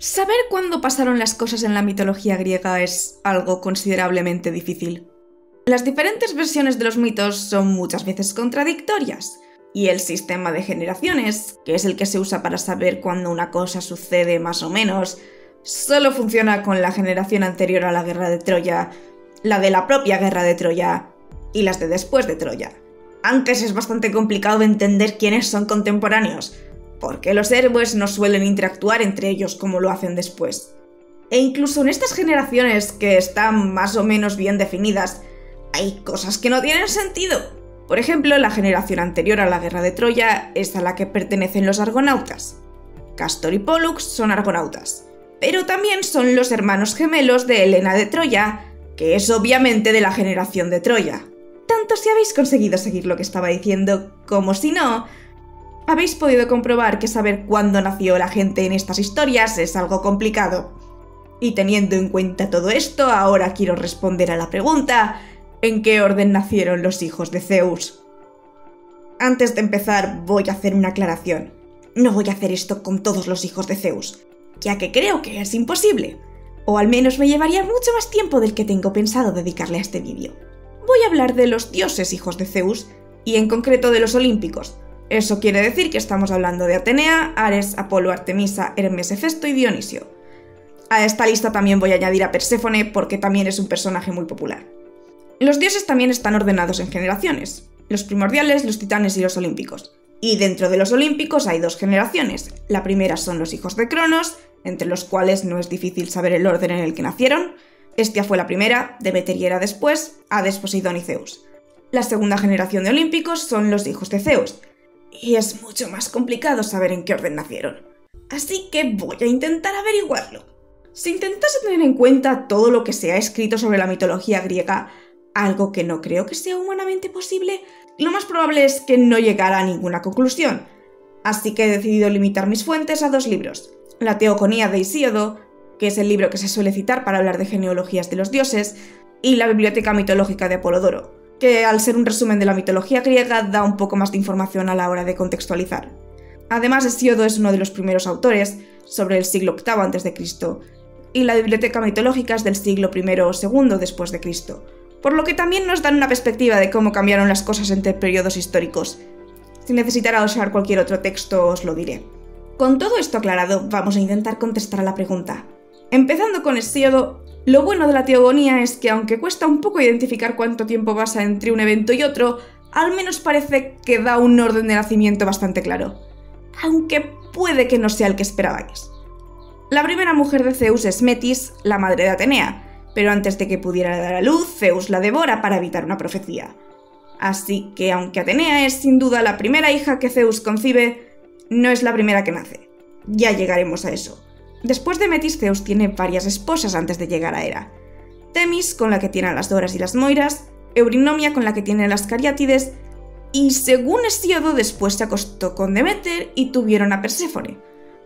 Saber cuándo pasaron las cosas en la mitología griega es algo considerablemente difícil. Las diferentes versiones de los mitos son muchas veces contradictorias, y el sistema de generaciones, que es el que se usa para saber cuándo una cosa sucede más o menos, solo funciona con la generación anterior a la guerra de Troya, la de la propia guerra de Troya y las de después de Troya. Antes es bastante complicado entender quiénes son contemporáneos, porque los héroes no suelen interactuar entre ellos como lo hacen después. E incluso en estas generaciones que están más o menos bien definidas, hay cosas que no tienen sentido. Por ejemplo, la generación anterior a la guerra de Troya es a la que pertenecen los argonautas. Castor y Pólux son argonautas, pero también son los hermanos gemelos de Helena de Troya, que es obviamente de la generación de Troya. Tanto si habéis conseguido seguir lo que estaba diciendo como si no, habéis podido comprobar que saber cuándo nació la gente en estas historias es algo complicado. Y teniendo en cuenta todo esto, ahora quiero responder a la pregunta: ¿en qué orden nacieron los hijos de Zeus? Antes de empezar, voy a hacer una aclaración. No voy a hacer esto con todos los hijos de Zeus, ya que creo que es imposible. O al menos me llevaría mucho más tiempo del que tengo pensado dedicarle a este vídeo. Voy a hablar de los dioses hijos de Zeus, y en concreto de los olímpicos. Eso quiere decir que estamos hablando de Atenea, Ares, Apolo, Artemisa, Hermes, Hefesto y Dionisio. A esta lista también voy a añadir a Perséfone porque también es un personaje muy popular. Los dioses también están ordenados en generaciones: los primordiales, los titanes y los olímpicos. Y dentro de los olímpicos hay dos generaciones. La primera son los hijos de Cronos, entre los cuales no es difícil saber el orden en el que nacieron. Hestia fue la primera, Demeter y Hera después, Hades, Poseidón y Zeus. La segunda generación de olímpicos son los hijos de Zeus, y es mucho más complicado saber en qué orden nacieron. Así que voy a intentar averiguarlo. Si intentase tener en cuenta todo lo que se ha escrito sobre la mitología griega, algo que no creo que sea humanamente posible, lo más probable es que no llegara a ninguna conclusión. Así que he decidido limitar mis fuentes a dos libros: la Teogonía de Hesíodo, que es el libro que se suele citar para hablar de genealogías de los dioses, y la Biblioteca mitológica de Apolodoro, que al ser un resumen de la mitología griega da un poco más de información a la hora de contextualizar. Además, Hesíodo es uno de los primeros autores, sobre el siglo VIII a.C., y la Biblioteca mitológica es del siglo I o II después de Cristo, por lo que también nos dan una perspectiva de cómo cambiaron las cosas entre periodos históricos. Si necesitara usar cualquier otro texto, os lo diré. Con todo esto aclarado, vamos a intentar contestar a la pregunta. Empezando con Hesíodo, lo bueno de la Teogonía es que aunque cuesta un poco identificar cuánto tiempo pasa entre un evento y otro, al menos parece que da un orden de nacimiento bastante claro. Aunque puede que no sea el que esperabais. La primera mujer de Zeus es Metis, la madre de Atenea, pero antes de que pudiera dar a luz, Zeus la devora para evitar una profecía. Así que aunque Atenea es sin duda la primera hija que Zeus concibe, no es la primera que nace. Ya llegaremos a eso. Después de Metis, Zeus tiene varias esposas antes de llegar a Hera. Temis, con la que tiene a las Doras y las Moiras, Eurinomia, con la que tiene a las Cariátides, y según Hesíodo después se acostó con Demeter y tuvieron a Perséfone,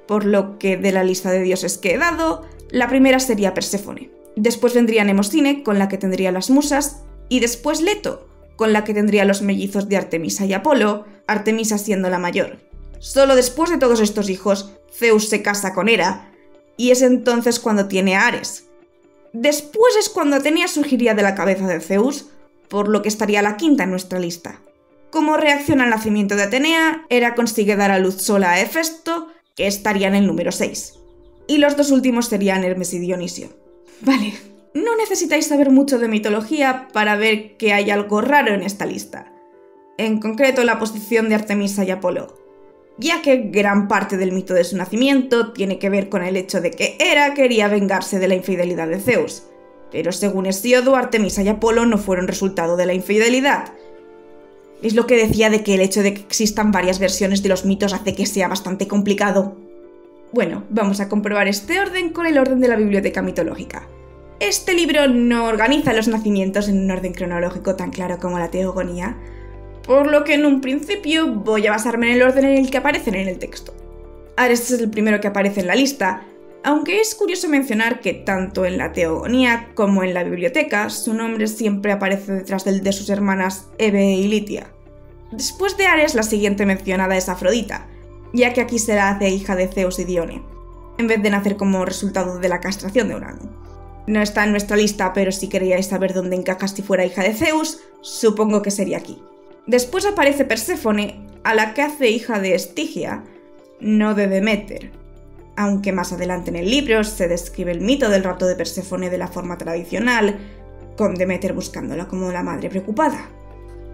por lo que de la lista de dioses que he dado, la primera sería Perséfone. Después vendría Mnemosine, con la que tendría las musas, y después Leto, con la que tendría los mellizos de Artemisa y Apolo, Artemisa siendo la mayor. Solo después de todos estos hijos, Zeus se casa con Hera, y es entonces cuando tiene a Ares. Después es cuando Atenea surgiría de la cabeza de Zeus, por lo que estaría la quinta en nuestra lista. Como reacción al nacimiento de Atenea, Hera consigue dar a luz sola a Hefesto, que estaría en el número 6. Y los dos últimos serían Hermes y Dionisio. Vale, no necesitáis saber mucho de mitología para ver que hay algo raro en esta lista. En concreto, la posición de Artemisa y Apolo, ya que gran parte del mito de su nacimiento tiene que ver con el hecho de que Hera quería vengarse de la infidelidad de Zeus. Pero según Hesíodo, Artemisa y Apolo no fueron resultado de la infidelidad. Es lo que decía de que el hecho de que existan varias versiones de los mitos hace que sea bastante complicado. Bueno, vamos a comprobar este orden con el orden de la Biblioteca mitológica. Este libro no organiza los nacimientos en un orden cronológico tan claro como la Teogonía, por lo que en un principio voy a basarme en el orden en el que aparecen en el texto. Ares es el primero que aparece en la lista, aunque es curioso mencionar que tanto en la Teogonía como en la biblioteca su nombre siempre aparece detrás del de sus hermanas Hebe y Litia. Después de Ares, la siguiente mencionada es Afrodita, ya que aquí se la hace hija de Zeus y Dione. en vez de nacer como resultado de la castración de Urano. No está en nuestra lista, pero si queríais saber dónde encaja si fuera hija de Zeus, supongo que sería aquí. Después aparece Perséfone, a la que hace hija de Estigia, no de Deméter, aunque más adelante en el libro se describe el mito del rapto de Perséfone de la forma tradicional, con Deméter buscándola como la madre preocupada.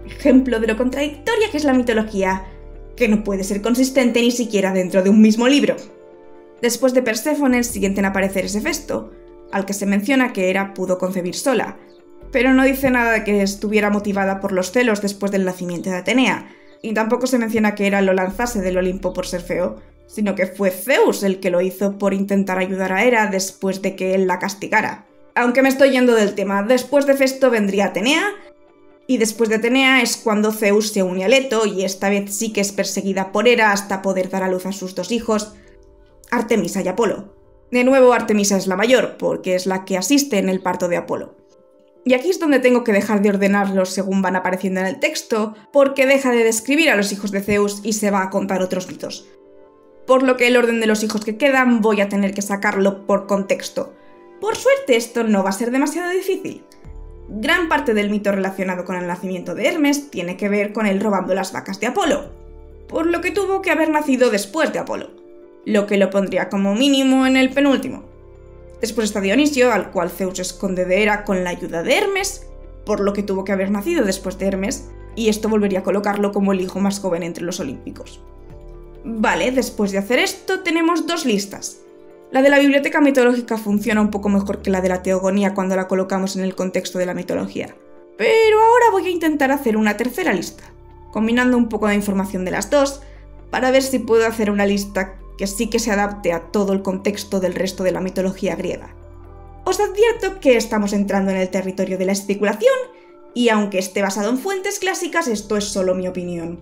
Ejemplo de lo contradictoria que es la mitología, que no puede ser consistente ni siquiera dentro de un mismo libro. Después de Perséfone, el siguiente en aparecer es Hefesto, al que se menciona que Hera pudo concebir sola, pero no dice nada de que estuviera motivada por los celos después del nacimiento de Atenea, y tampoco se menciona que Hera lo lanzase del Olimpo por ser feo, sino que fue Zeus el que lo hizo por intentar ayudar a Hera después de que él la castigara. Aunque me estoy yendo del tema, después de Hefesto vendría Atenea, y después de Atenea es cuando Zeus se une a Leto, y esta vez sí que es perseguida por Hera hasta poder dar a luz a sus dos hijos, Artemisa y Apolo. De nuevo, Artemisa es la mayor, porque es la que asiste en el parto de Apolo. Y aquí es donde tengo que dejar de ordenarlos según van apareciendo en el texto, porque deja de describir a los hijos de Zeus y se va a contar otros mitos. Por lo que el orden de los hijos que quedan voy a tener que sacarlo por contexto. Por suerte esto no va a ser demasiado difícil. Gran parte del mito relacionado con el nacimiento de Hermes tiene que ver con él robando las vacas de Apolo, por lo que tuvo que haber nacido después de Apolo, lo que lo pondría como mínimo en el penúltimo. Después está Dionisio, al cual Zeus esconde de Hera con la ayuda de Hermes, por lo que tuvo que haber nacido después de Hermes, y esto volvería a colocarlo como el hijo más joven entre los olímpicos. Vale, después de hacer esto tenemos dos listas. La de la biblioteca mitológica funciona un poco mejor que la de la teogonía cuando la colocamos en el contexto de la mitología. Pero ahora voy a intentar hacer una tercera lista, combinando un poco de información de las dos, para ver si puedo hacer una lista que sí que se adapte a todo el contexto del resto de la mitología griega. Os advierto que estamos entrando en el territorio de la especulación, y aunque esté basado en fuentes clásicas, esto es solo mi opinión.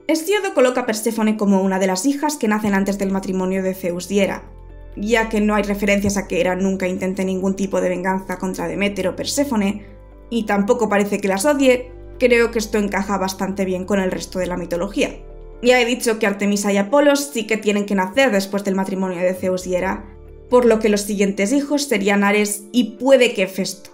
Hesíodo coloca a Perséfone como una de las hijas que nacen antes del matrimonio de Zeus y Hera, ya que no hay referencias a que Hera nunca intente ningún tipo de venganza contra Deméter o Perséfone, y tampoco parece que las odie. Creo que esto encaja bastante bien con el resto de la mitología. Ya he dicho que Artemisa y Apolo sí que tienen que nacer después del matrimonio de Zeus y Hera, por lo que los siguientes hijos serían Ares y puede que Hefesto.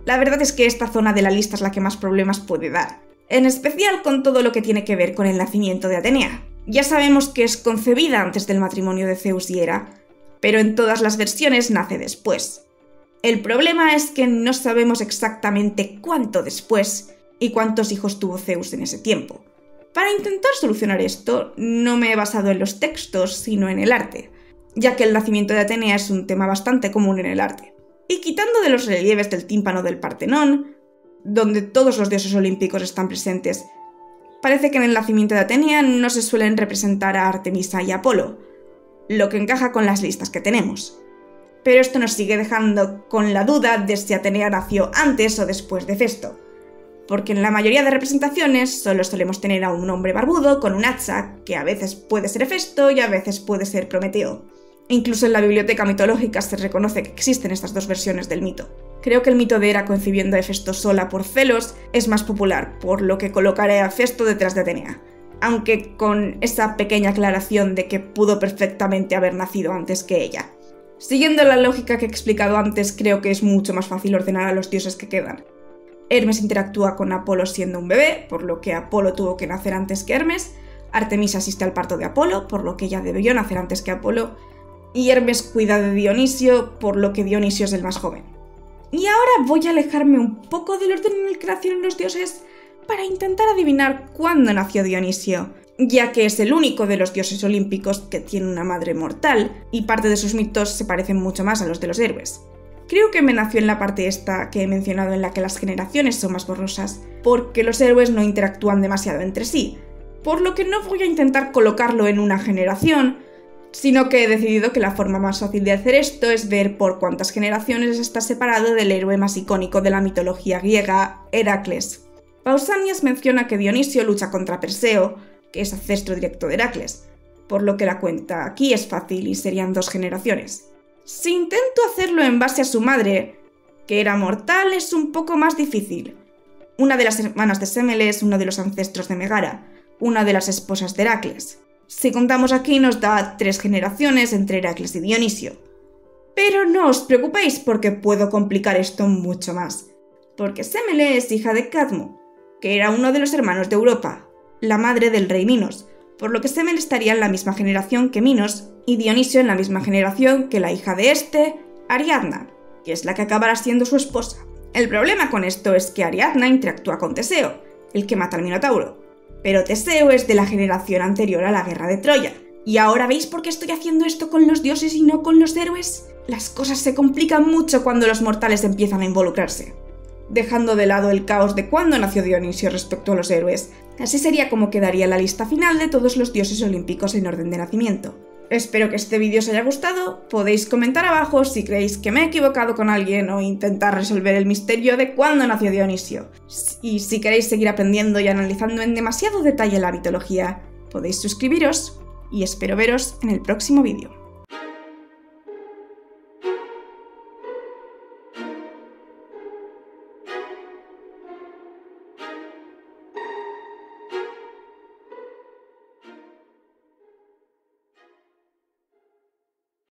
La verdad es que esta zona de la lista es la que más problemas puede dar, en especial con todo lo que tiene que ver con el nacimiento de Atenea. Ya sabemos que es concebida antes del matrimonio de Zeus y Hera, pero en todas las versiones nace después. El problema es que no sabemos exactamente cuánto después y cuántos hijos tuvo Zeus en ese tiempo. Para intentar solucionar esto, no me he basado en los textos, sino en el arte, ya que el nacimiento de Atenea es un tema bastante común en el arte. Y quitando de los relieves del tímpano del Partenón, donde todos los dioses olímpicos están presentes, parece que en el nacimiento de Atenea no se suelen representar a Artemisa y Apolo, lo que encaja con las listas que tenemos. Pero esto nos sigue dejando con la duda de si Atenea nació antes o después de Hefesto, porque en la mayoría de representaciones solo solemos tener a un hombre barbudo con un hacha, que a veces puede ser Hefesto y a veces puede ser Prometeo. Incluso en la biblioteca mitológica se reconoce que existen estas dos versiones del mito. Creo que el mito de Hera concibiendo a Hefesto sola por celos es más popular, por lo que colocaré a Hefesto detrás de Atenea, aunque con esa pequeña aclaración de que pudo perfectamente haber nacido antes que ella. Siguiendo la lógica que he explicado antes, creo que es mucho más fácil ordenar a los dioses que quedan. Hermes interactúa con Apolo siendo un bebé, por lo que Apolo tuvo que nacer antes que Hermes. Artemisa asiste al parto de Apolo, por lo que ella debió nacer antes que Apolo. Y Hermes cuida de Dionisio, por lo que Dionisio es el más joven. Y ahora voy a alejarme un poco del orden en el que nacieron los dioses para intentar adivinar cuándo nació Dionisio, ya que es el único de los dioses olímpicos que tiene una madre mortal, y parte de sus mitos se parecen mucho más a los de los héroes. Creo que me nació en la parte esta que he mencionado en la que las generaciones son más borrosas, porque los héroes no interactúan demasiado entre sí, por lo que no voy a intentar colocarlo en una generación, sino que he decidido que la forma más fácil de hacer esto es ver por cuántas generaciones está separado del héroe más icónico de la mitología griega, Heracles. Pausanias menciona que Dionisio lucha contra Perseo, que es ancestro directo de Heracles, por lo que la cuenta aquí es fácil y serían 2 generaciones. Si intento hacerlo en base a su madre, que era mortal, es un poco más difícil. Una de las hermanas de Semele es uno de los ancestros de Megara, una de las esposas de Heracles. Si contamos aquí nos da 3 generaciones entre Heracles y Dionisio. Pero no os preocupéis porque puedo complicar esto mucho más. Porque Semele es hija de Cadmo, que era uno de los hermanos de Europa, la madre del rey Minos, por lo que Semele estaría en la misma generación que Minos y Dionisio en la misma generación que la hija de este, Ariadna, que es la que acabará siendo su esposa. El problema con esto es que Ariadna interactúa con Teseo, el que mata al Minotauro, pero Teseo es de la generación anterior a la guerra de Troya. ¿Y ahora veis por qué estoy haciendo esto con los dioses y no con los héroes? Las cosas se complican mucho cuando los mortales empiezan a involucrarse. Dejando de lado el caos de cuándo nació Dionisio respecto a los héroes, así sería como quedaría la lista final de todos los dioses olímpicos en orden de nacimiento. Espero que este vídeo os haya gustado, podéis comentar abajo si creéis que me he equivocado con alguien o intentar resolver el misterio de cuándo nació Dionisio. Y si queréis seguir aprendiendo y analizando en demasiado detalle la mitología, podéis suscribiros y espero veros en el próximo vídeo.